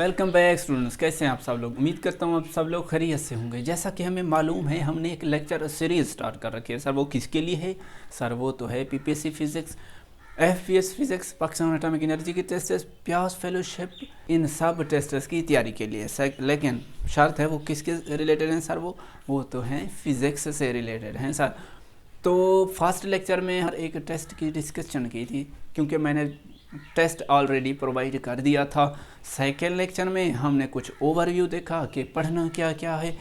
Welcome back students. कैसे हैं आप सब लोग? उम्मीद करता हूँ आप सब लोग खैरियत से होंगे। जैसा कि हमें मालूम है, हमने एक लेक्चर सीरीज स्टार्ट कर रखी है। सर वो किसके लिए है? सर वो तो है PPSC physics, FPS physics, Pakistan atomic energy की टेस्ट्स, प्यास फेलोशिप, इन सब टेस्ट्स की तैयारी के लिए। लेकिन शर्त है वो किसके रिलेटेड हैं सर? वो तो हैं फिजिक्स से रिलेटेड हैं सर। तो फर्स्ट लेक्चर में हर एक टेस्ट की डिस्कशन की थी, क्योंकि मैंने टेस्ट ऑलरेडी प्रोवाइड कर दिया था। सेकेंड लेक्चर में हमने कुछ ओवरव्यू देखा कि पढ़ना क्या क्या है,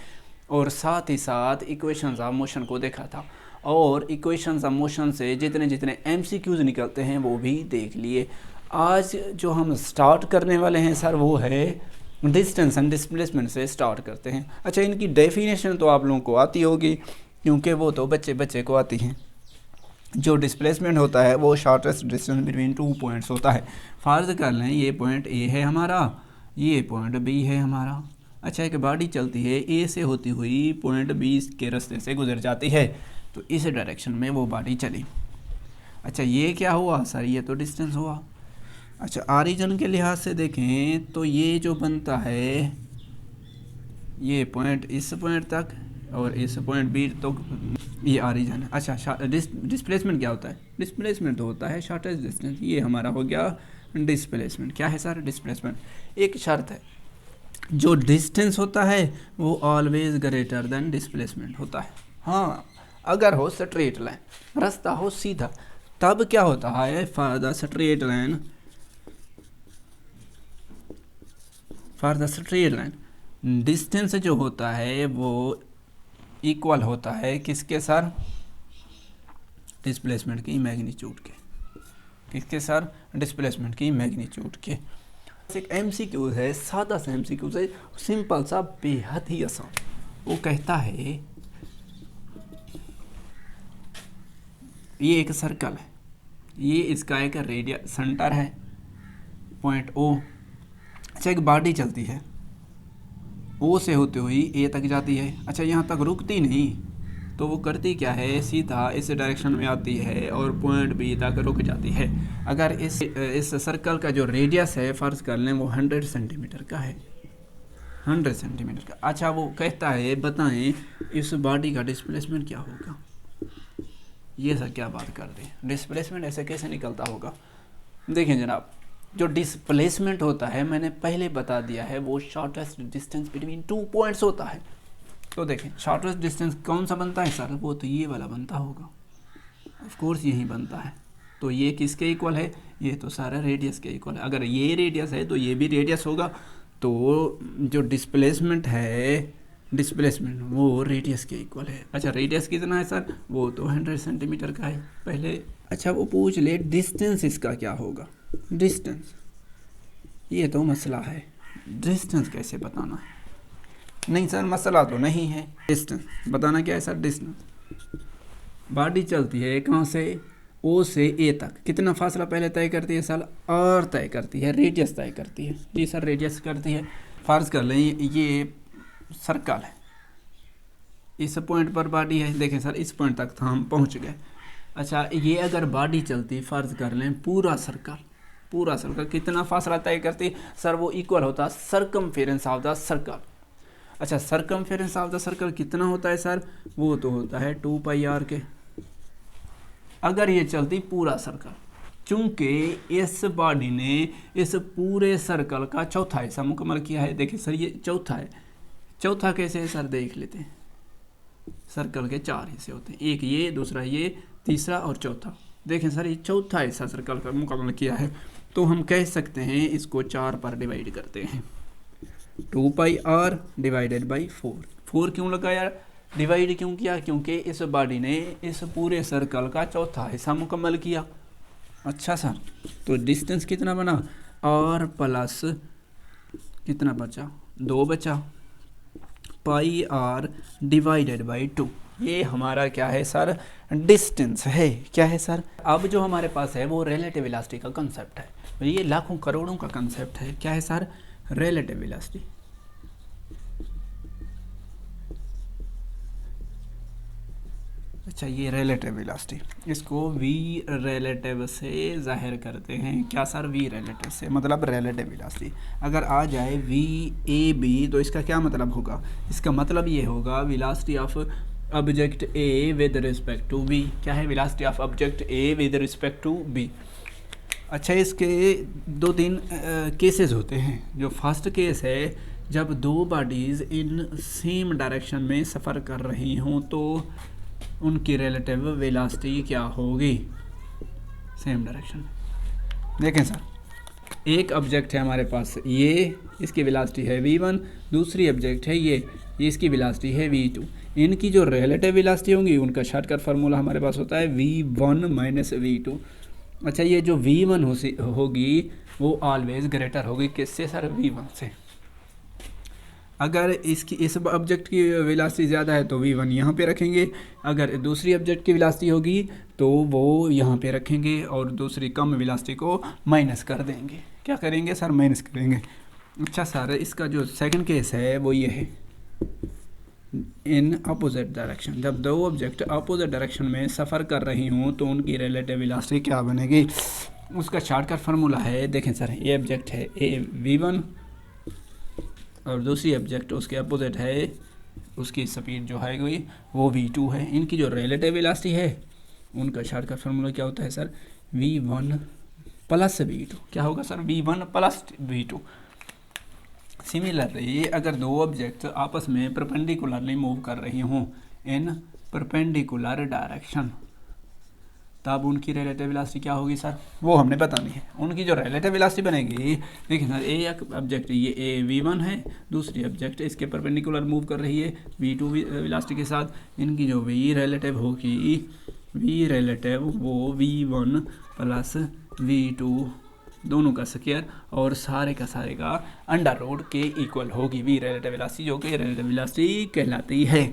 और साथ ही साथ इक्वेशंस ऑफ मोशन को देखा था। और इक्वेशंस ऑफ मोशन से जितने जितने एमसीक्यूज निकलते हैं वो भी देख लिए। आज जो हम स्टार्ट करने वाले हैं सर वो है डिस्टेंस एंड डिस्प्लेसमेंट से स्टार्ट करते हैं। अच्छा, इनकी डेफिनेशन तो आप लोगों को आती होगी, क्योंकि वो तो बच्चे बच्चे को आती हैं। जो डिस्प्लेसमेंट होता है वो शॉर्टेस्ट डिस्टेंस बिटवीन 2 पॉइंट्स होता है। फर्ज कर लें ये पॉइंट ए है हमारा, ये पॉइंट बी है हमारा। अच्छा, एक गाड़ी चलती है, ए से होती हुई पॉइंट बी के रास्ते से गुजर जाती है, तो इस डायरेक्शन में वो गाड़ी चली। अच्छा, ये क्या हुआ सर? ये तो डिस्टेंस हुआ। अच्छा, ऑरिजिन के लिहाज से देखें तो ये जो बनता है, ये पॉइंट इस पॉइंट तक और इस पॉइंट बी तो ये ऑरिजिन है। अच्छा, डिस्प्लेसमेंट क्या होता है? डिस्प्लेसमेंट तो होता है शॉर्टेस्ट डिस्टेंस। ये हमारा हो गया डिस्प्लेसमेंट। क्या है सर? डिस्प्लेसमेंट। एक शर्त है, जो डिस्टेंस होता है वो ऑलवेज ग्रेटर देन डिस्प्लेसमेंट होता है। हाँ, अगर हो स्ट्रेट लाइन, रास्ता हो सीधा, तब क्या होता है? For the straight line, distance जो होता है वो इक्वल होता है किसके सर? डिस्प्लेसमेंट की मैग्नीट्यूड के। किसके सर? डिस्प्लेसमेंट की मैग्नीट्यूड के। एक एमसीक्यू है, सादा सा एमसीक्यू है, सिंपल सा, बेहद ही आसान। वो कहता है ये एक सर्कल है, ये इसका एक रेडियस सेंटर है पॉइंट ओ। अच्छा, एक बॉडी चलती है, ओ से होते हुई ए तक जाती है। अच्छा, यहाँ तक रुकती नहीं, तो वो करती क्या है? सीधा इस डायरेक्शन में आती है और पॉइंट बी तक रुक जाती है। अगर इस सर्कल का जो रेडियस है, फर्ज कर लें वो 100 सेंटीमीटर का है, 100 सेंटीमीटर का। अच्छा, वो कहता है बताएं इस बॉडी का डिस्प्लेसमेंट क्या होगा। ये सर क्या बात कर रहे हैं? डिस्प्लेसमेंट ऐसे कैसे निकलता होगा? देखें जनाब, जो डिस्प्लेसमेंट होता है मैंने पहले बता दिया है, वो शॉर्टेस्ट डिस्टेंस बिटवीन 2 पॉइंट्स होता है। तो देखें शॉर्टेस्ट डिस्टेंस कौन सा बनता है सर? वो तो ये वाला बनता होगा, ऑफ कोर्स यही बनता है। तो ये किसके इक्वल है? ये तो सारा रेडियस के इक्वल है। अगर ये रेडियस है तो ये भी रेडियस होगा, तो जो डिस्प्लेसमेंट है, डिस्प्लेसमेंट वो रेडियस के इक्वल है। अच्छा, रेडियस कितना है सर? वो तो 100 सेंटीमीटर का है पहले। अच्छा, वो पूछ ले डिस्टेंस इसका क्या होगा? डिस्टेंस, ये तो मसला है, डिस्टेंस कैसे बताना है? नहीं सर, मसला तो नहीं है। डिस्टेंस बताना क्या है सर? डिस्टेंस, बॉडी चलती है कहाँ से? ओ से ए तक। कितना फासला पहले तय करती है सर? और तय करती है, रेडियस तय करती है। जी सर, रेडियस करती है। फर्ज कर लें ये सर्कल है, इस पॉइंट पर बॉडी है। देखें सर, इस पॉइंट तक तो हम पहुँच गए। अच्छा, ये अगर बॉडी चलती, फर्ज कर लें पूरा सर्कल कितना फासला तय करती है सर? वो इक्वल होता है सर्कमफेरेंस ऑफ द सर्कल। अच्छा, सर्कमफेरेंस ऑफ द सर्कल कितना होता है सर? वो तो होता है 2πr के। अगर ये चलती पूरा सर्कल, चूंकि इस बॉडी ने इस पूरे सर्कल का चौथा हिस्सा मुकम्मल किया है। देखिए सर, ये चौथा है। चौथा कैसे है सर? देख लेते हैं। सर्कल के 4 हिस्से होते हैं, एक ये, दूसरा ये, तीसरा और चौथा। देखें सर, ये चौथा हिस्सा सर्कल का मुकम्मल किया है, तो हम कह सकते हैं इसको 4 पर डिवाइड करते हैं। 2πr डिवाइडेड बाई 4 क्यों लगाया, डिवाइड क्यों किया? क्योंकि इस बॉडी ने इस पूरे सर्कल का चौथा हिस्सा मुकम्मल किया। अच्छा सर, तो डिस्टेंस कितना बना? r प्लस कितना बचा? 2 बचा, πr डिवाइडेड बाई 2। ये हमारा क्या है सर? डिस्टेंस है। क्या है सर? अब जो हमारे पास है वो रिलेटिव वेलोसिटी का कंसेप्ट है। ये लाखों करोड़ों का कंसेप्ट है। क्या है सर? Relative velocity. अच्छा, ये रिलेटिव वेलोसिटी, इसको वी रिलेटिव से जाहिर करते हैं। क्या सर? वी रिलेटिव से, मतलब रिलेटिव वेलोसिटी अगर आ जाए वी ए बी तो इसका क्या मतलब होगा? इसका मतलब ये होगा velocity of object A with respect to B. क्या है? Velocity of object A with respect to B. अच्छा, इसके 2-3 केसेस होते हैं। जो फर्स्ट केस है, जब दो बॉडीज़ इन सेम डायरेक्शन में सफ़र कर रही हों तो उनकी रिलेटिव वेलोसिटी क्या होगी? सेम डायरेक्शन में। देखें सर, एक ऑब्जेक्ट है हमारे पास, ये इसकी वेलोसिटी है v1, दूसरी ऑब्जेक्ट है ये इसकी वेलोसिटी है v2। इनकी जो रिलेटिव वेलोसिटी होंगी उनका शॉर्टकट फार्मूला हमारे पास होता है v1 माइनस v2। अच्छा, ये जो v1 होगी वो ऑलवेज ग्रेटर होगी किससे सर? v1 से। अगर इस ऑब्जेक्ट की वेलोसिटी ज़्यादा है तो v1 यहाँ पे रखेंगे, अगर दूसरी ऑब्जेक्ट की वेलोसिटी होगी तो वो यहाँ पे रखेंगे और दूसरी कम वेलोसिटी को माइनस कर देंगे। क्या करेंगे सर? माइनस करेंगे। अच्छा सर, इसका जो सेकंड केस है वो ये है, इन अपोजिट डायरेक्शन। जब दो ऑब्जेक्ट अपोजिट डायरेक्शन में सफ़र कर रही हों तो उनकी रिलेटिव वेलोसिटी क्या बनेगी? उसका शॉर्टकट फार्मूला है, देखें सर, ये ऑब्जेक्ट है ए v1 और दूसरी ऑब्जेक्ट उसके अपोजिट है, उसकी स्पीड जो है वो v2 है। इनकी जो रिलेटिव वेलोसिटी है उनका शॉर्टकट फार्मूला क्या होता है सर? v1 plus v2। क्या होगा sir? v1 plus v2। Similarly, अगर दो ऑब्जेक्ट आपस में परपेंडिकुलरली मूव कर रही हों इन परपेंडिकुलर डायरेक्शन, तब उनकी रिलेटिव वेलोसिटी क्या होगी सर? वो हमने बतानी है। उनकी जो रिलेटिव वेलोसिटी बनेगी, देखिए सर, एक ऑब्जेक्ट ये ए v1 है, दूसरी ऑब्जेक्ट इसके परपेंडिकुलर मूव कर रही है v2 वेलोसिटी के साथ। इनकी जो v रिलेटिव होगी, v रिलेटिव वो v1 प्लस v2 दोनों का स्क्वायर और सारे का सारे का अंडर रूट के इक्वल होगी वी रिलेटिव वेलोसिटी, जो कि रिलेटिव वेलोसिटी कहलाती है।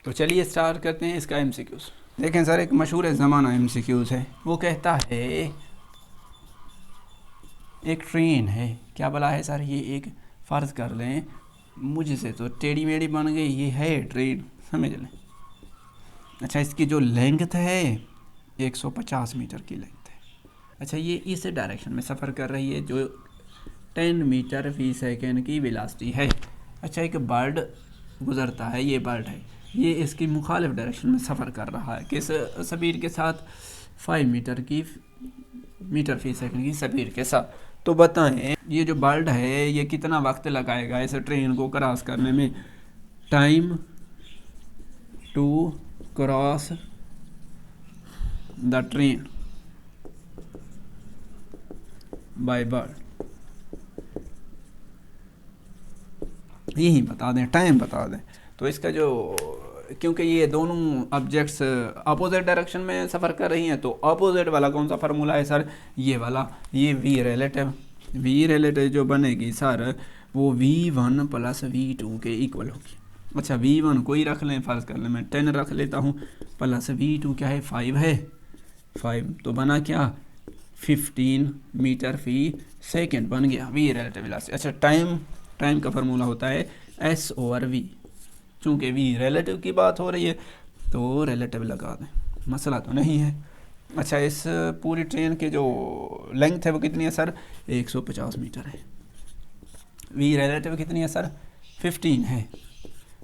तो चलिए स्टार्ट करते हैं इसका एमसीक्यूज। देखें सर, एक मशहूर ज़माना एमसीक्यूज है। वो कहता है एक ट्रेन है। क्या बोला है सर? ये एक फ़र्ज़ कर लें, मुझसे तो टेढ़ी मेढ़ी बन गई, ये है ट्रेन, समझ लें। अच्छा, इसकी जो लेंथ है 150 मीटर की लेंथ है। अच्छा, ये इस डायरेक्शन में सफ़र कर रही है जो 10 मीटर फी सेकेंड की वेलोसिटी है। अच्छा, एक बर्ड गुज़रता है, ये बर्ड है, ये इसकी मुखालिफ डायरेक्शन में सफ़र कर रहा है किस स्पीड के साथ? 5 मीटर फी सेकेंड की स्पीड के साथ। तो बताएं, ये जो बर्ड है ये कितना वक्त लगाएगा इस ट्रेन को क्रॉस करने में? Time to cross the train by bird, यही बता दें, टाइम बता दें। तो इसका जो, क्योंकि ये दोनों ऑब्जेक्ट्स अपोजिट डायरेक्शन में सफ़र कर रही हैं तो अपोजिट वाला कौन सा फार्मूला है सर? ये वाला, ये वी रिलेटिव जो बनेगी सर वो v1 प्लस v2 के इक्वल होगी। अच्छा, v1 कोई रख लें, फ़र्ज़ कर लें मैं 10 रख लेता हूँ, प्लस v2 क्या है? 5 है, 5 तो बना क्या? 15 मीटर फी सेकेंड बन गया वी रिलेटिव वेलोसिटी। अच्छा, टाइम का फार्मूला होता है S/V। चूँकि वी रिलेटिव की बात हो रही है तो रिलेटिव लगा दें, मसला तो नहीं है। अच्छा, इस पूरी ट्रेन के जो लेंथ है वो कितनी है सर? 150 मीटर है। वी रिलेटिव कितनी है सर? 15 है।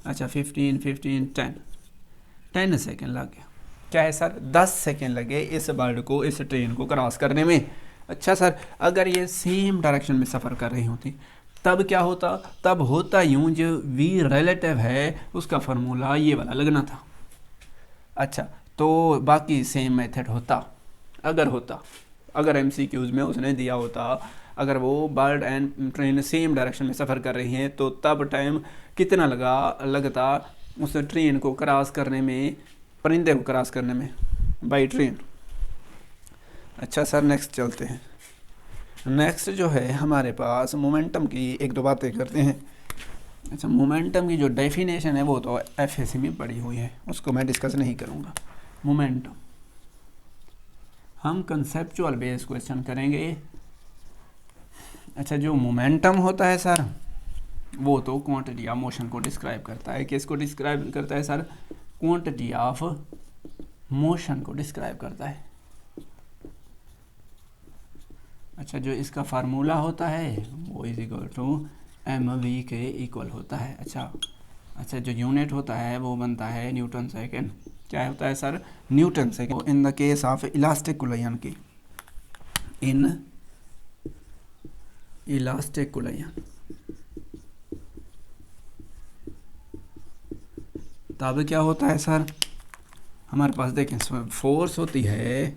अच्छा, 15 10 सेकेंड लग गया। क्या है सर? 10 सेकेंड लगे इस बर्ड को, इस ट्रेन को क्रॉस करने में। अच्छा सर, अगर ये सेम डायरेक्शन में सफ़र कर रही होती तब क्या होता? तब होता यूँ, जो वी रिलेटिव है उसका फार्मूला ये वाला लगना था। अच्छा, तो बाकी सेम मेथड होता अगर एमसीक्यूज में उसने दिया होता, अगर वो bird and train same direction में सफ़र कर रही हैं तो तब टाइम कितना लगता उस ट्रेन को क्रॉस करने में, परिंदे को क्रॉस करने में बाई ट्रेन। अच्छा सर, नेक्स्ट चलते हैं। नेक्स्ट जो है हमारे पास मोमेंटम की एक दो बातें करते हैं। अच्छा, मोमेंटम की जो डेफिनेशन है वो तो एफएससी में पड़ी हुई है, उसको मैं डिस्कस नहीं करूँगा। मोमेंटम हम कंसेप्चुअल बेस क्वेश्चन करेंगे। अच्छा, जो मोमेंटम होता है सर वो तो क्वांटिटी ऑफ मोशन को डिस्क्राइब करता है। किसको डिस्क्राइब करता है सर? क्वांटिटी ऑफ मोशन को डिस्क्राइब करता है। अच्छा, जो इसका फार्मूला होता है वो इज इक्वल टू mv के इक्वल होता है। अच्छा, जो यूनिट होता है वो बनता है न्यूटन सेकेंड। क्या होता है sir? Newton second. In the case of elastic collision की, इन इलास्टिक कुलयन, तब क्या होता है सर? हमारे पास देखें फोर्स होती है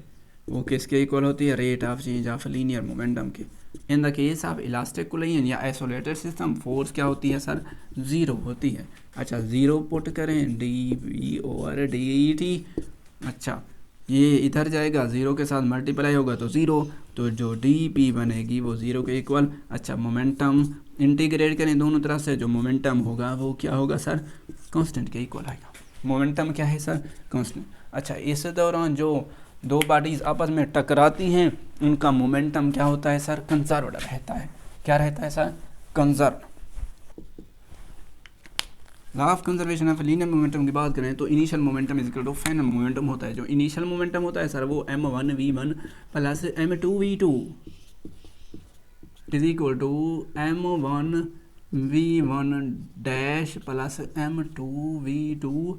वो किसके इक्वल होती है? Rate of change of linear momentum के। In the case of elastic collision या आइसोलेटेड सिस्टम फोर्स क्या होती है सर? ज़ीरो होती है। अच्छा, ज़ीरो पुट करें D V over D T. अच्छा, ये इधर जाएगा, ज़ीरो के साथ मल्टीप्लाई होगा तो ज़ीरो, तो जो डी पी बनेगी वो ज़ीरो के इक्वल। अच्छा, मोमेंटम इंटीग्रेट करें दोनों तरफ से, जो मोमेंटम होगा वो क्या होगा सर? कांस्टेंट के इक्वल आएगा। मोमेंटम क्या है सर? कांस्टेंट। अच्छा, इस दौरान जो दो बॉडीज़ आपस में टकराती हैं उनका मोमेंटम क्या होता है सर? कंजर्व्ड रहता है। क्या रहता है sir? Conserve. Law of conservation of linear momentum की बात करें तो initial momentum is equal to final momentum होता है। जो इनिशियल मोमेंटम होता है सर वो m1 v1 plus m2 v2 is equal to m1 v1 dash plus m2 v2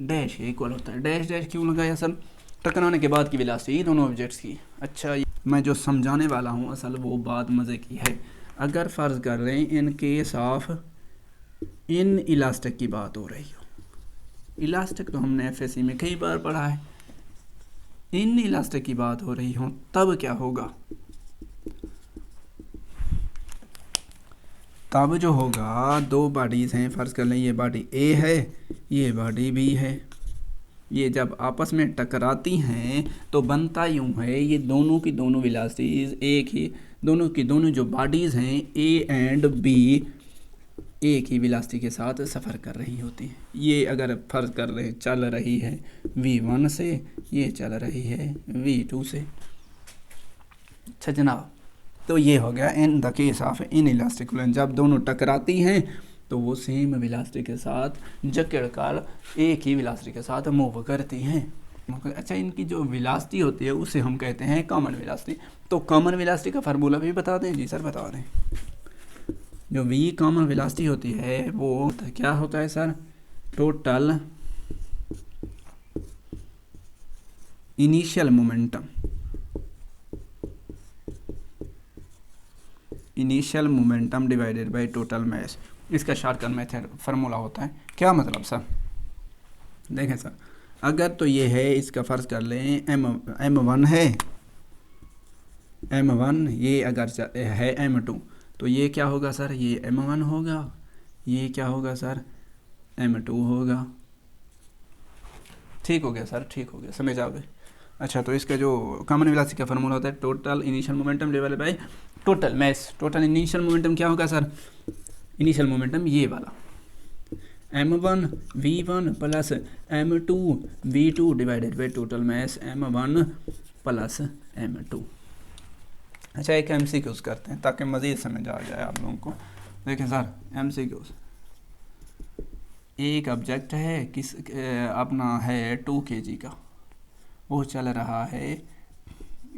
dash equal होता है। डैश डैश क्यों लगाया सर? टकराने के बाद की वेलोसिटी दोनों ऑब्जेक्ट्स की। अच्छा, मैं जो समझाने वाला हूँ असल वो बात मज़े की है। अगर फ़र्ज़ कर रहे हैं in case of in elastic की बात हो रही हो, इलास्टिक तो हमने एफएससी में कई बार पढ़ा है, इन इलास्टिक की बात हो रही हो तब क्या होगा? तब जो होगा, दो बॉडीज़ हैं, फ़र्ज़ कर लें ये बॉडी ए है, ये बॉडी बी है, ये जब आपस में टकराती हैं तो बनता यूँ है ये दोनों की दोनों वेलोसिटीज़ एक ही, दोनों की दोनों जो बॉडीज़ हैं ए एंड बी एक ही वेलोसिटी के साथ सफ़र कर रही होती है। ये अगर फ़र्ज़ कर रहे चल रही है v1 से, ये चल रही है v2 से। अच्छा जनाब, तो ये हो गया in the case of inelastic collision. जब दोनों टकराती हैं तो वो सेम वेलोसिटी के साथ जकड़ कर एक ही वेलोसिटी के साथ मूव करती हैं। अच्छा, इनकी जो वेलोसिटी होती है उसे हम कहते हैं कॉमन वेलोसिटी। तो कॉमन वेलोसिटी का फार्मूला भी बता दें? जी सर बता दें। जो v कॉमन वेलोसिटी होती है वो क्या होता है sir? Total initial momentum, initial momentum divided by total मास। इसका शॉर्टकट मेथड फार्मूला होता है। क्या मतलब सर? देखें सर, अगर तो ये है, इसका फ़र्ज़ कर लें m1 है, m1, ये अगर है m2 तो ये क्या होगा सर? ये m1 होगा, ये क्या होगा सर? m2 होगा। ठीक हो गया सर, ठीक हो गया, समझ आ गए। अच्छा, तो इसका जो कॉमन वेलोसिटी का फार्मूला होता है total initial momentum divided by total mass. Total initial momentum क्या होगा सर? इनिशियल मोमेंटम ये वाला m1 v1 plus m2 v2 divided by total mass m1 plus m2। अच्छा, एक MCQs करते हैं ताकि मज़ीद समझ आ जाए आप लोगों को। देखें सर, MCQs, एक ऑब्जेक्ट है किस अपना है 2 kg का, वो चल रहा है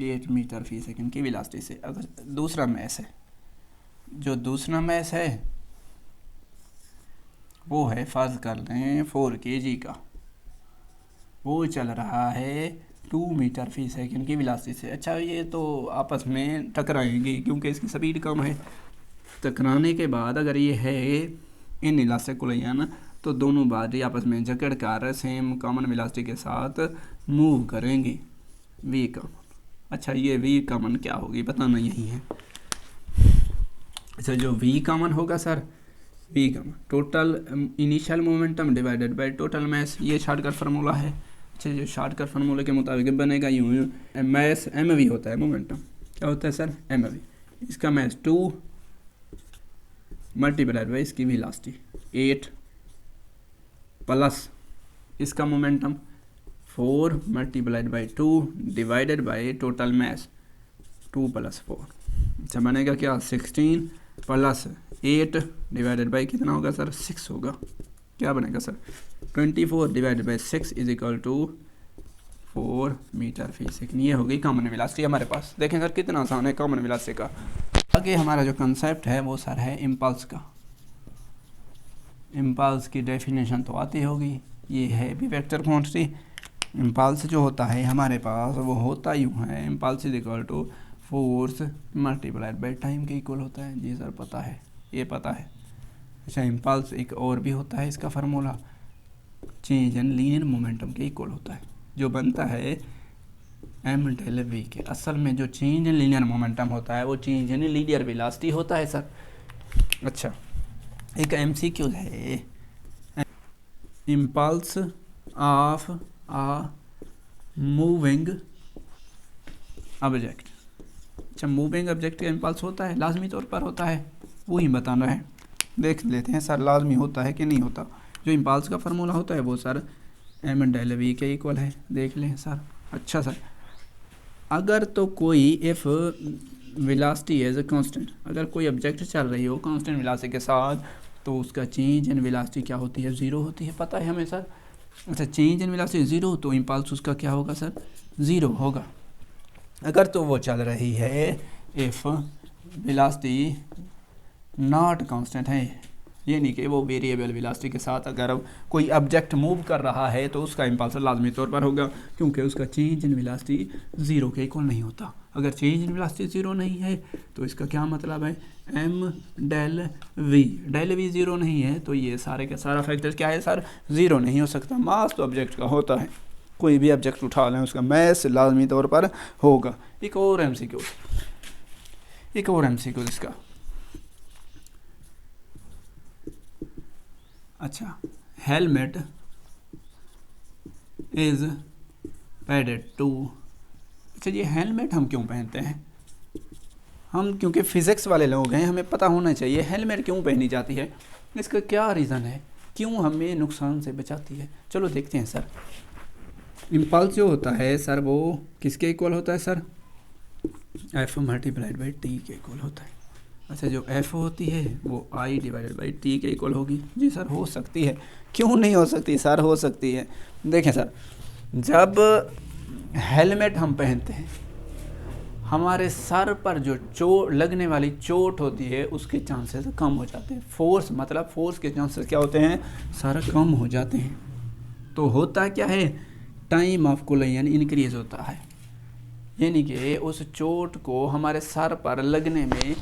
8 मीटर फी सेकंड की वेलोसिटी से। अगर दूसरा मैस है, जो दूसरा मैस है वो है फ़र्ज़ कर लें 4 kg का, वो चल रहा है 2 मीटर फी सेकंड की वेलोसिटी से। अच्छा, ये तो आपस में टकराएंगे क्योंकि इसकी स्पीड कम है। टकराने के बाद अगर ये है इन इलास्टिक कुलयन तो दोनों बॉडी आपस में जकड़ कर सेम कॉमन वेलोसिटी के साथ मूव करेंगी। वी कॉमन, अच्छा ये वी कॉमन क्या होगी बताना यही है। अच्छा, जो वी कॉमन होगा sir, V common total initial momentum divided by total mass, ये शॉर्टकट फार्मूला है। अच्छा, जो शॉर्टकट फार्मूले के मुताबिक बनेगा यूँ, मास mv होता है, मोमेंटम क्या होता है सर? mv। इसका मास 2 मल्टीप्लाइड बाई इसकी वेलोसिटी 8 प्लस इसका momentum 4 multiplied by 2 divided by total mass 2 + 4। अच्छा, बनेगा क्या? 16 प्लस 8 डिवाइडेड बाई कितना होगा सर? 6 होगा। क्या बनेगा sir? 24 divided by 6 is equal to 4 metre per second. ये हो गई कॉमन वेलोसिटी हमारे पास। देखें सर कितना आसान है कॉमन वेलोसिटी का। आगे हमारा जो कंसेप्ट है वो सर है इम्पल्स का। इम्पल्स की डेफिनेशन तो आती होगी, ये है भी वेक्टर क्वांटिटी। इम्पल्स जो होता है हमारे पास वो होता यूँ है, impulse is equal to force multiplied by time के इक्वल होता है। जी सर पता है, ये पता है। अच्छा इम्पल्स एक और भी होता है, इसका formula change in linear momentum के इक्वल होता है, जो बनता है एम डेल वी के। असल में जो चेंज इन लीनियर मोमेंटम होता है वो चेंज इन लीनियर वेलोसिटी होता है सर। अच्छा एक एमसीक्यू है, impulse of a moving object. अच्छा मूविंग ऑब्जेक्ट का इम्पल्स होता है, लाजमी तौर पर होता है, वो ही बताना है। देख लेते हैं सर लाजमी होता है कि नहीं होता। जो इम्पल्स का फार्मूला होता है वो सर एम डेल वी के इक्वल है, देख लें सर। अच्छा सर अगर तो कोई if velocity as a constant, अगर कोई ऑब्जेक्ट चल रही हो कांस्टेंट वेलोसिटी के साथ, तो उसका चेंज इन वेलोसिटी क्या होती है, ज़ीरो होती है, पता है हमें सर। अच्छा चेंज इन वेलोसिटी ज़ीरो तो इम्पल्स उसका क्या होगा सर, ज़ीरो होगा। अगर तो वो चल रही है इफ़ वेलोसिटी नॉट कांस्टेंट है, ये नहीं कि वो वेरिएबल वेलोसिटी के साथ अगर कोई ऑब्जेक्ट मूव कर रहा है तो उसका इम्पल्स लाजमी तौर पर होगा, क्योंकि उसका चेंज इन वेलोसिटी ज़ीरो के इक्वल नहीं होता। अगर चेंज इन वेलोसिटी ज़ीरो नहीं है तो इसका क्या मतलब है, एम डेल वी ज़ीरो नहीं है तो ये सारे का सारा फैक्टर क्या है सर, ज़ीरो नहीं हो सकता। मास तो ऑब्जेक्ट का होता है, कोई भी ऑब्जेक्ट उठा लें उसका मास लाजमी तौर पर होगा। एक और एमसीक्यू इसका। अच्छा हेलमेट इज़ पैडेड टू। अच्छा ये हेलमेट हम क्यों पहनते हैं, हम क्योंकि फ़िज़िक्स वाले लोग हैं, हमें पता होना चाहिए हेलमेट क्यों पहनी जाती है, इसका क्या रीज़न है, क्यों हमें नुकसान से बचाती है। चलो देखते हैं सर। इम्पल्स जो होता है सर वो किसके इक्वल होता है sir, F multiplied by T के इक्वल होता है। अच्छा जो एफ होती है वो आई डिवाइडेड बाई टी के इक्वल होगी। जी सर हो सकती है, क्यों नहीं हो सकती सर, हो सकती है। देखें सर जब हेलमेट हम पहनते हैं हमारे सर पर जो लगने वाली चोट होती है उसके चांसेस कम हो जाते हैं। फोर्स के चांसेस क्या होते हैं सर, कम हो जाते हैं। तो होता क्या है, टाइम ऑफ कोलिजन इंक्रीज होता है, यानी कि उस चोट को हमारे सर पर लगने में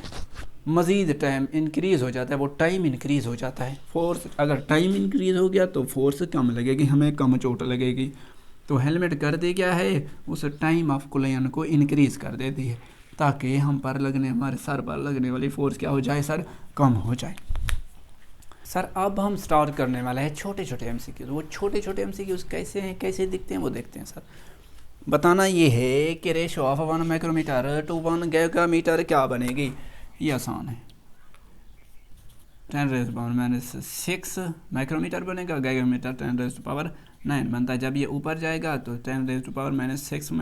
मज़ीद टाइम इंक्रीज़ हो जाता है, वो टाइम इंक्रीज़ हो जाता है। फोर्स अगर टाइम इंक्रीज़ हो गया तो फोर्स कम लगेगी, हमें कम चोट लगेगी। तो हेलमेट कर दे क्या है, उस टाइम ऑफ कोलिजन को इंक्रीज़ कर देती है ताकि हमारे सर पर लगने वाली फोर्स क्या हो जाए सर, कम हो जाए। सर अब हम स्टार्ट करने वाले हैं छोटे छोटे एमसीक्यूज़। वो छोटे छोटे एमसीक्यूज़ कैसे हैं, कैसे दिखते हैं वो देखते हैं सर। बताना ये है कि रेशो ऑफ 1 माइक्रोमीटर टू 1 गीगामीटर क्या बनेगी, ये आसान है। 10⁻⁻⁶ माइक्रोमीटर बनेगा, गीगामीटर 10⁻⁹ बनता है। जब ये ऊपर जाएगा तो 10⁻⁶ -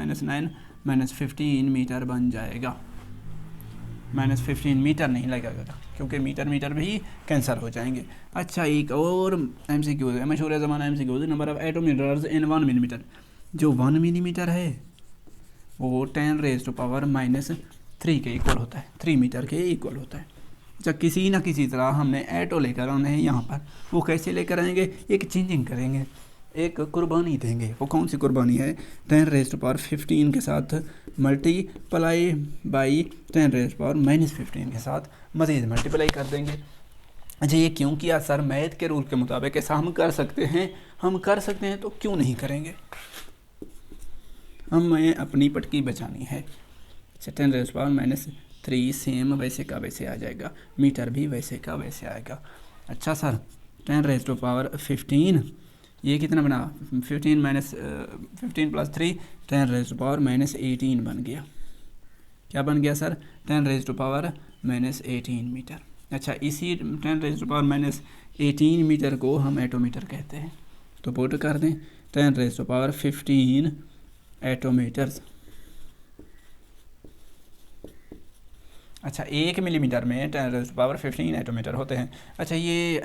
9 -15 मीटर बन जाएगा। -15 मीटर नहीं लगेगा क्योंकि मीटर भी कैंसिल हो जाएंगे। अच्छा एक और एमसीक्यू है, मशहूर ज़माना MCQ, number of attometres in 1 millimetre. जो 1 मिलीमीटर है वो 10⁻³ के इक्वल होता है, 3 मीटर के इक्वल होता है। अच्छा किसी ना किसी तरह हमने एटो लेकर आने हैं यहाँ पर। वो कैसे लेकर आएंगे, एक चेंजिंग करेंगे, एक कुर्बानी देंगे। वो कौन सी कुर्बानी है, 10⁻15 के साथ मल्टीप्लाई बाई 10⁻⁻15 के साथ मज़ीद मल्टीप्लाई कर देंगे। अच्छा ये क्यों किया सर, मैथ के रूल के मुताबिक ऐसा हम कर सकते हैं तो क्यों नहीं करेंगे, हमें अपनी पटकी बचानी है। अच्छा 10⁻⁻³ सेम वैसे का वैसे आ जाएगा, मीटर भी वैसे का वैसे आएगा। अच्छा सर 10⁻15 ये कितना बना, 15 + 3 10⁻⁻18 बन गया। क्या बन गया सर, 10⁻⁻18 मीटर। अच्छा इसी 10⁻⁻18 मीटर को हम एटोमीटर कहते हैं। तो पुट कर दें 10⁻15 एटोमीटर्स। अच्छा 1 मिलीमीटर में 10⁻15 एटोमीटर होते हैं। अच्छा ये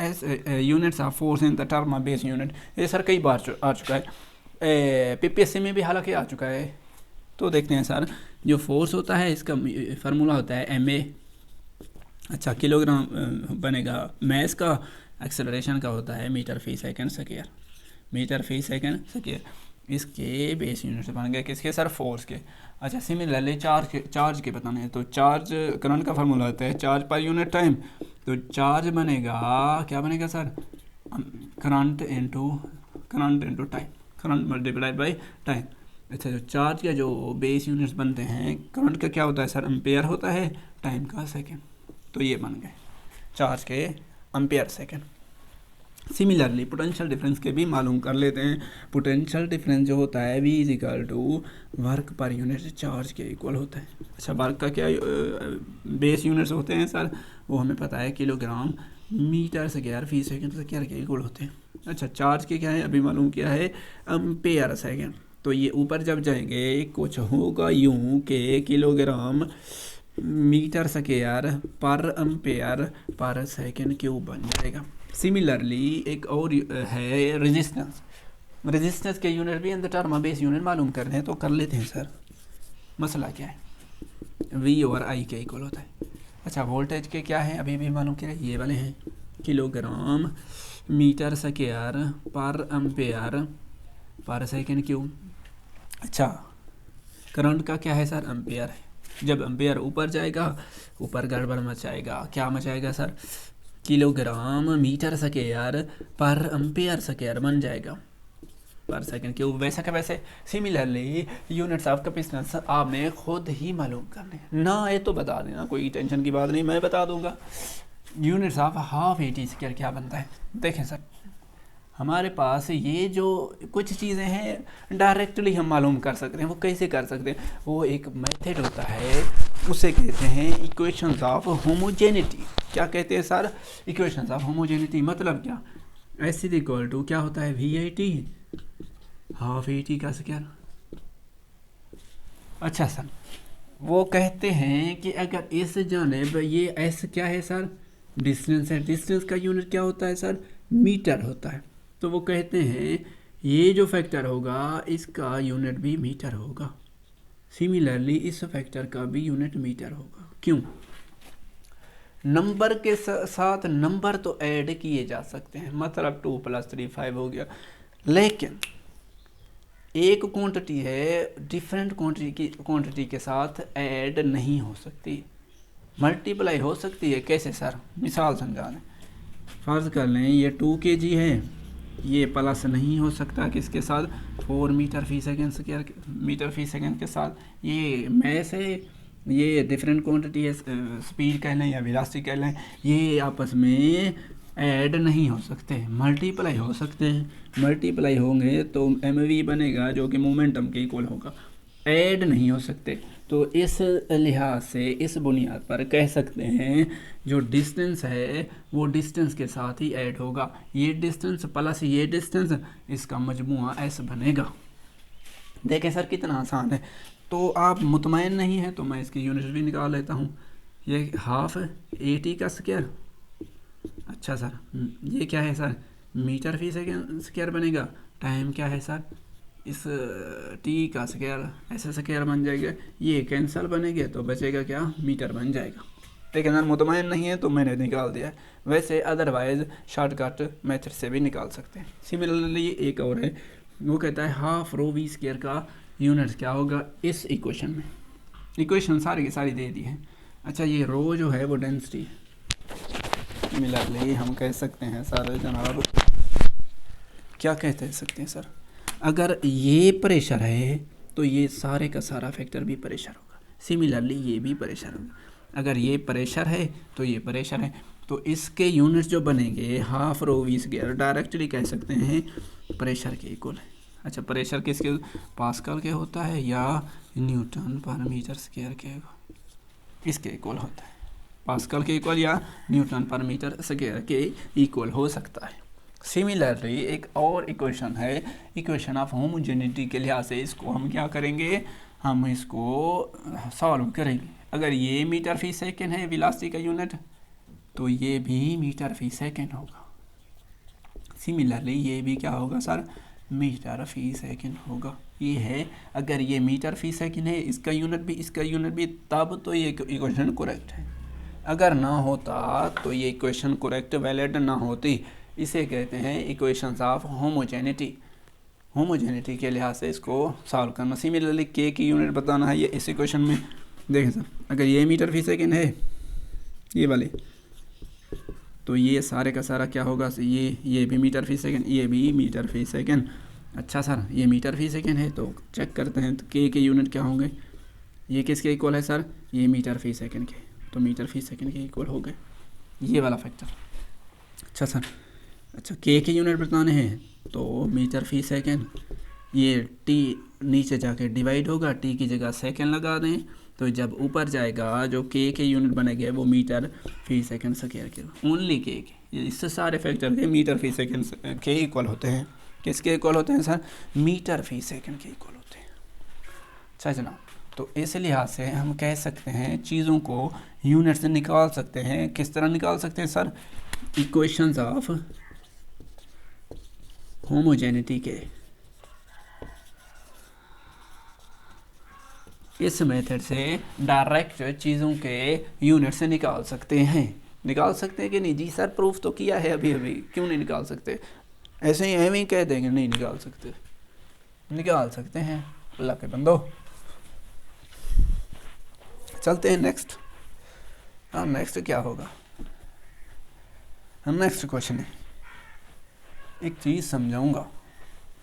units of force in the term of base unit, ये सर कई बार आ चुका है। पीपीएससी में भी हालांकि आ चुका है। तो देखते हैं सर, जो फोर्स होता है इसका फार्मूला होता है एम ए। अच्छा, किलोग्राम बनेगा मैस का, एक्सेलरेशन का होता है metre per second square, metre per second square. इसके बेस यूनिट बन गए किसके सर, फोर्स के। अच्छा, सिमिलरली चार्ज के बताने हैं, तो चार्ज करंट का फार्मूला होता है चार्ज पर यूनिट टाइम। तो चार्ज बनेगा, क्या बनेगा sir, current into time, current multiplied by time. अच्छा, जो चार्ज का जो बेस यूनिट्स बनते हैं, करंट का क्या होता है सर, एम्पेयर होता है, टाइम का सेकेंड। तो ये बन गए चार्ज के ampere second. Similarly potential difference के भी मालूम कर लेते हैं। पोटेंशियल डिफरेंस जो होता है V is equal to work per unit charge के इक्वल होता है। अच्छा, वर्क का क्या बेस यूनिट्स होते हैं सर, वो हमें पता है किलोग्राम मीटर स्क्वायर फी सेकंड स्क्वायर के इक्वल होते हैं। अच्छा, चार्ज के क्या है, अभी मालूम किया है, एम्पेयर सेकंड। तो ये ऊपर जब जाएंगे कुछ होगा यूं के kilogram metre square per ampere per second cube बन जाएगा। सिमिलरली एक और है रेजिस्टेंस। रेजिस्टेंस के यूनिट भी in the term base unit मालूम करने हैं, तो कर लेते हैं सर। मसला क्या है, V और I के इक्वल होता है। अच्छा, वोल्टेज के क्या है, अभी भी मालूम किया, ये वाले हैं, kilogram metre square per ampere per second cube. अच्छा, करंट का क्या है सर, एम्पेयर है। जब एम्पेयर ऊपर जाएगा, ऊपर गड़बड़ मचाएगा, क्या मचाएगा sir, kilogram metre square per ampere square बन जाएगा पर सेकंड क्यूब। वैसा का वैसे सिमिलरली यूनिट्स ऑफ कैपेसिटेंस आपने खुद ही मालूम करने ना, ये तो बता देना, कोई टेंशन की बात नहीं, मैं बता दूंगा। Units of half AT square क्या बनता है, देखें सर, हमारे पास ये जो कुछ चीज़ें हैं डायरेक्टली हम मालूम कर सकते हैं। वो कैसे कर सकते हैं, वो एक मेथड होता है, उसे कहते हैं इक्वेशंस ऑफ होमोजेनिटी। क्या कहते हैं सर, इक्वेशंस ऑफ होमोजेनिटी। मतलब क्या, S इज इक्वल टू क्या होता है, VAT हाफ AT का स्क्वायर। अच्छा सर, वो कहते हैं कि अगर इस जानिब ये S क्या है सर, डिस्टेंस है, डिस्टेंस का यूनिट क्या होता है सर, मीटर होता है। तो वो कहते हैं ये जो फैक्टर होगा इसका यूनिट भी मीटर होगा। सिमिलरली इस फैक्टर का भी यूनिट मीटर होगा। क्यों, नंबर के साथ नंबर तो ऐड किए जा सकते हैं, मतलब 2 + 3 5 हो गया, लेकिन एक क्वांटिटी है डिफरेंट क्वांटिटी के साथ ऐड नहीं हो सकती, मल्टीप्लाई हो सकती है। कैसे सर, मिसाल समझा लें, फर्ज कर लें ये 2 kg है, ये प्लस नहीं हो सकता किसके साथ, 4 मीटर फी सेकेंड स्क्वायर मीटर फी सेकेंड के साथ। ये मैस है, ये डिफरेंट क्वांटिटी है, स्पीड कह लें या वेलोसिटी कह लें, ये आपस में ऐड नहीं हो सकते, मल्टीप्लाई हो सकते हैं। मल्टीप्लाई होंगे तो mv बनेगा जो कि मोमेंटम के इक्वल होगा, ऐड नहीं हो सकते। तो इस लिहाज से इस बुनियाद पर कह सकते हैं जो डिस्टेंस है वो डिस्टेंस के साथ ही ऐड होगा। ये डिस्टेंस प्लस ये डिस्टेंस, इसका मजमुआ S बनेगा। देखें सर कितना आसान है। तो आप मुतमईन नहीं है तो मैं इसकी यूनिट भी निकाल लेता हूँ। ये हाफ AT का स्क्वायर, अच्छा सर ये क्या है सर, मीटर फी सेकेंड स्क्वायर बनेगा। टाइम क्या है सर, इस T का स्क्वायर ऐसे स्क्वायर बन जाएगा, ये कैंसल बनेगा तो बचेगा क्या, मीटर बन जाएगा। लेकिन अगर मुतमईन नहीं है तो मैंने निकाल दिया है, वैसे अदरवाइज शॉर्टकट मेथड से भी निकाल सकते हैं। सिमिलरली एक और है, वो कहता है हाफ रो V स्क्वायर का यूनिट क्या होगा इस इक्वेशन में। इक्वेशन सारी की सारी दे दी है। अच्छा, ये रो जो है वो डेंसिटी है। सिमिलरली हम कह सकते हैं सर जनाब, क्या कहते सकते हैं सर, अगर ये प्रेशर है तो ये सारे का सारा फैक्टर भी प्रेशर होगा। सिमिलरली ये भी प्रेशर होगा, अगर ये प्रेशर है तो ये प्रेशर है, तो इसके यूनिट जो बनेंगे half rho V square directly कह सकते हैं प्रेशर के इक्वल है। अच्छा, प्रेशर किसके, पास्कल के होता है या न्यूटन पर मीटर स्क्वायर के, इसके इक्वल होता है, पास्कल के इक्वल या न्यूटन पर मीटर स्क्वायर के इक्वल हो सकता है। सिमिलरली एक और इक्वेशन है, इक्वेशन ऑफ होमोजेनिटी के लिहाज से इसको हम क्या करेंगे, हम इसको सॉल्व करेंगे। अगर ये मीटर फी सेकेंड है वेलोसिटी का यूनिट, तो ये भी मीटर फी सेकेंड होगा। सिमिलरली ये भी क्या होगा सर, मीटर फी सेकंड होगा। ये है, अगर ये मीटर फी सेकंड है, इसका यूनिट भी, तब तो ये इक्वेशन करेक्ट है। अगर ना होता तो ये इक्वेशन करेक्ट वैलिड ना होती। इसे कहते हैं इक्वेशंस ऑफ होमोजेनिटी के लिहाज से इसको सॉल्व करना। सिमिलरली के की यूनिट बताना है, ये इस इक्वेशन में देखें सर, अगर ये मीटर फी सेकंड है ये वाले, तो ये सारे का सारा क्या होगा, ये भी मीटर फी सेकंड, ये भी मीटर फी सेकंड। अच्छा सर, ये मीटर फी सेकंड है तो चेक करते हैं तो के यूनिट क्या होंगे। ये किसके इक्वल है सर, ये मीटर फी सेकंड के, तो मीटर फी सेकंड के इक्वल हो गए ये वाला फैक्टर। अच्छा सर, अच्छा के यूनिट बताने हैं तो मीटर फी सेकंड, ये टी नीचे जाके डिवाइड होगा, टी की जगह सेकंड लगा दें, तो जब ऊपर जाएगा जो के यूनिट बनेंगे वो मीटर फी सेकंड स्क्वायर के, ओनली के, इससे सारे फैक्टर के मीटर फी सेकंड के इक्वल होते हैं। किसके इक्वल होते हैं सर, मीटर फी सेकंड के इक्वल होते हैं। अच्छा जनाब, तो इस लिहाज से हम कह सकते हैं चीज़ों को यूनिट से निकाल सकते हैं। किस तरह निकाल सकते हैं सर, इक्वेशंस ऑफ होमोजेनिटी के इस मेथड से डायरेक्ट चीज़ों के यूनिट से निकाल सकते हैं। निकाल सकते हैं कि नहीं जी सर, प्रूफ तो किया है अभी क्यों नहीं निकाल सकते, ऐसे ही एवं ही कह देंगे नहीं निकाल सकते, निकाल सकते हैं अल्लाह के बंदो। चलते हैं नेक्स्ट। हाँ, नेक्स्ट क्या होगा, नेक्स्ट क्वेश्चन है, एक चीज़ समझाऊंगा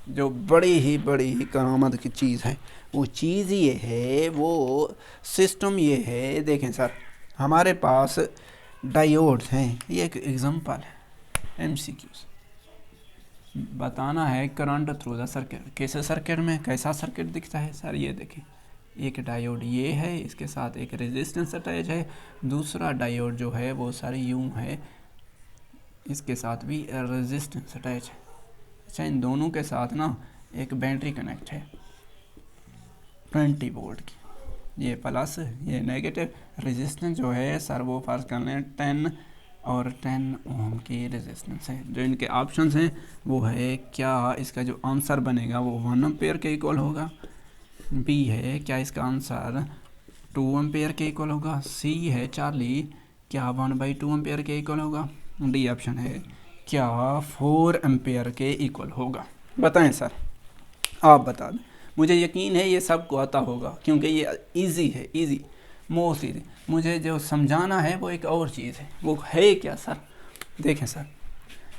जो बड़ी ही करामत की चीज़ है। वो चीज़ ये है, वो सिस्टम ये है। देखें सर, हमारे पास डायोड्स हैं, ये एक एग्जांपल है, एमसीक्यूज बताना है करंट थ्रू द सर्किट। कैसे सर्किट में कैसा सर्किट दिखता है सर, ये देखें, एक डायोड ये है, इसके साथ एक रेजिस्टेंस अटैच है, दूसरा डायोड जो है वो सर यूं है, इसके साथ भी रेजिस्टेंस अटैच है। अच्छा, इन दोनों के साथ ना एक बैटरी कनेक्ट है 20 वोल्ट की, ये प्लस ये नेगेटिव। रेजिस्टेंस जो है सर वो फर्ज कर लें 10 और 10 ओम की रेजिस्टेंस है। जो इनके ऑप्शंस हैं वो है, क्या इसका जो आंसर बनेगा वो 1 एम्पेयर के इक्वल होगा, बी है क्या इसका आंसर 2 एम्पेयर के इक्वल होगा, सी है चार्ली क्या 1/2 एम्पेयर के इक्वल होगा, डी ऑप्शन है क्या 4 एम्पेयर के इक्वल होगा। बताएं सर, आप बता दें, मुझे यकीन है ये सबको आता होगा क्योंकि ये इजी है, इजी मोस्ट इजी। मुझे जो समझाना है वो एक और चीज़ है, वो है क्या सर, देखें सर,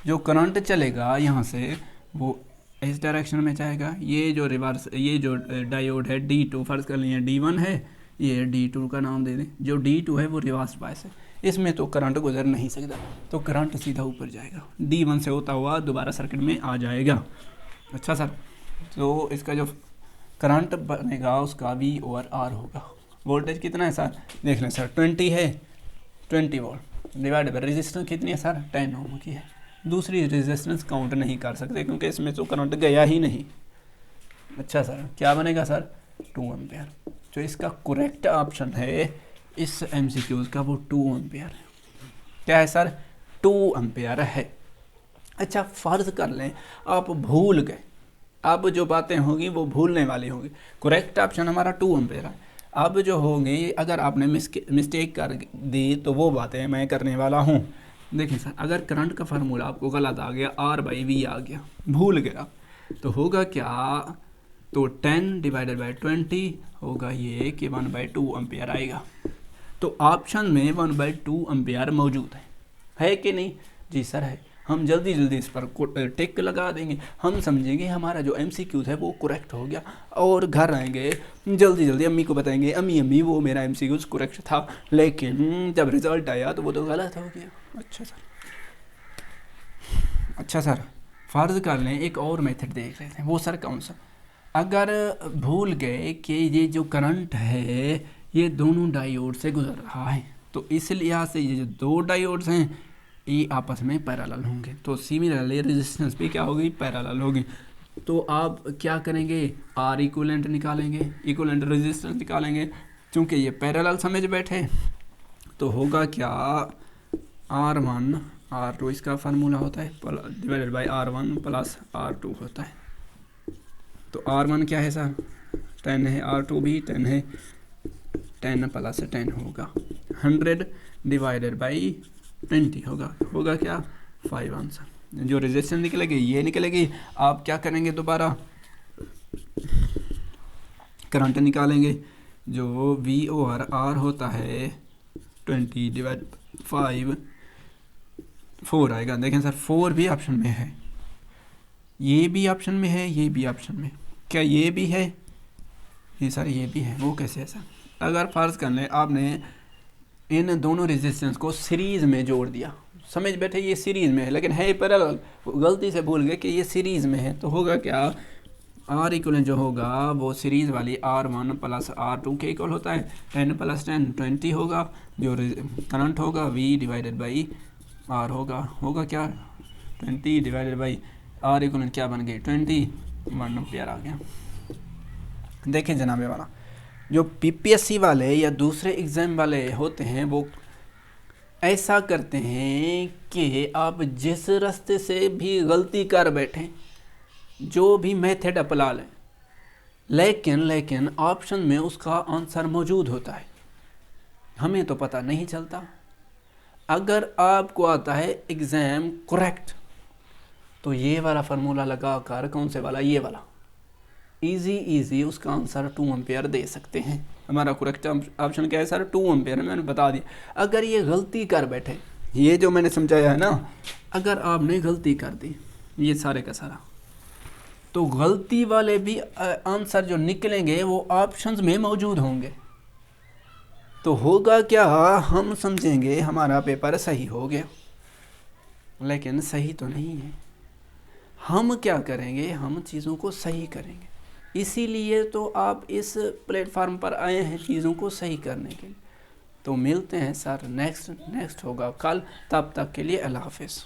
जो करंट चलेगा यहाँ से वो इस डायरेक्शन में जाएगा। ये जो रिवर्स, ये जो डायोड है D2 फर्ज कर लें, D1 है, ये D2 का नाम दे दें। जो D2 है वो रिवर्स बायस है, इसमें तो करंट गुजर नहीं सकता, तो करंट सीधा ऊपर जाएगा, D1 से होता हुआ दोबारा सर्किट में आ जाएगा। अच्छा सर, तो इसका जो करंट बनेगा उसका V और R होगा। वोल्टेज कितना है सर, देख लें सर, 20 है, 20 वोल्ट डिवाइड बाय रेजिस्टेंस कितनी है सर, 10 ओम की है। दूसरी रेजिस्टेंस काउंट नहीं कर सकते क्योंकि इसमें तो करंट गया ही नहीं। अच्छा सर, क्या बनेगा सर, 2 एम्पेयर। जो इसका करेक्ट ऑप्शन है इस एमसीक्यूज का वो 2 एम्पेयर है। क्या है सर, 2 एम्पेयर है। अच्छा, फर्ज कर लें आप भूल गए, अब जो बातें होंगी वो भूलने वाली होंगी। करेक्ट ऑप्शन हमारा 2 एम्पेयर है। अब जो होंगी अगर आपने मिस्टेक कर दी तो वो बातें मैं करने वाला हूँ। देखिए सर, अगर करंट का फार्मूला आपको गलत आ गया, R/V आ गया, भूल गया, तो होगा क्या, तो 10 डिवाइडेड बाई 20 होगा ये कि 1/2 एम्पेयर आएगा। तो ऑप्शन में 1/2 एम्पेयर मौजूद है कि नहीं जी सर है। हम जल्दी इस पर टिक लगा देंगे, हम समझेंगे हमारा जो MCQ है वो करेक्ट हो गया, और घर आएंगे जल्दी अम्मी को बताएंगे, अम्मी वो मेरा MCQ करेक्ट था, लेकिन जब रिजल्ट आया तो वो तो गलत हो गया। अच्छा सर, फर्ज कर लें एक और मेथड देख लेते हैं, वो सर कौन सा, अगर भूल गए कि ये जो करंट है ये दोनों डायोड से गुजर रहा है, तो इस लिहाज से ये जो 2 डायोड्स हैं ये आपस में पैरेलल होंगे, तो सिमिलरली रेजिस्टेंस भी क्या होगी, पैरेलल होगी। तो आप क्या करेंगे, R इक्विवेलेंट निकालेंगे, इक्विवेलेंट रेजिस्टेंस निकालेंगे, क्योंकि ये पैरेलल समझ बैठे, तो होगा क्या R1 R2 इसका फार्मूला होता है divided by R1 plus R2 होता है। तो R1 क्या है सर 10 है, R2 भी 10 है, 10 प्लस 10 होगा 100 डिवाइडेड बाई 20 होगा क्या 5 आंसर। जो रेजिस्टेंस निकलेगी ये निकलेगी। आप क्या करेंगे दोबारा करंट निकालेंगे, जो V और R होता है 20 डिवाइड 5 4 आएगा। देखें सर 4 भी ऑप्शन में है, ये भी ऑप्शन में है, ये भी ऑप्शन में, क्या ये भी है? ये सर ये भी है। वो कैसे है सर? अगर फर्ज कर लें आपने इन दोनों रेजिस्टेंस को सीरीज़ में जोड़ दिया, समझ बैठे ये सीरीज़ में है लेकिन है पैरेलल, गलती से भूल गए कि ये सीरीज़ में है, तो होगा क्या R इक्वल जो होगा वो सीरीज़ वाली R1 प्लस R2 के इक्वल होता है। 10 प्लस 10 20 होगा, जो करंट होगा V डिवाइडेड बाई R होगा क्या 20 डिवाइडेड बाई R इक्वल क्या बन गई 20 1 एम्पीयर आ गया। देखें जनाबे वाला, जो PPSC वाले या दूसरे एग्ज़ाम वाले होते हैं वो ऐसा करते हैं कि आप जिस रास्ते से भी गलती कर बैठें, जो भी मेथड अपना लें, लेकिन ऑप्शन में उसका आंसर मौजूद होता है, हमें तो पता नहीं चलता। अगर आपको आता है एग्ज़ाम करेक्ट तो ये वाला फार्मूला लगा कर, कौन से वाला, ये वाला, इजी उसका आंसर 2 एम्पेयर दे सकते हैं। हमारा करेक्ट ऑप्शन क्या है सर 2 एम्पेयर, मैंने बता दिया। अगर ये गलती कर बैठे, ये जो मैंने समझाया है ना, अगर आपने गलती कर दी ये सारे का सारा, तो गलती वाले भी आंसर जो निकलेंगे वो ऑप्शंस में मौजूद होंगे। तो होगा क्या, हम समझेंगे हमारा पेपर सही हो गया, लेकिन सही तो नहीं है। हम क्या करेंगे, हम चीज़ों को सही करेंगे। इसीलिए तो आप इस प्लेटफार्म पर आए हैं चीज़ों को सही करने के लिए। तो मिलते हैं सर नेक्स्ट होगा कल, तब तक के लिए अल्लाह हाफ़िज़।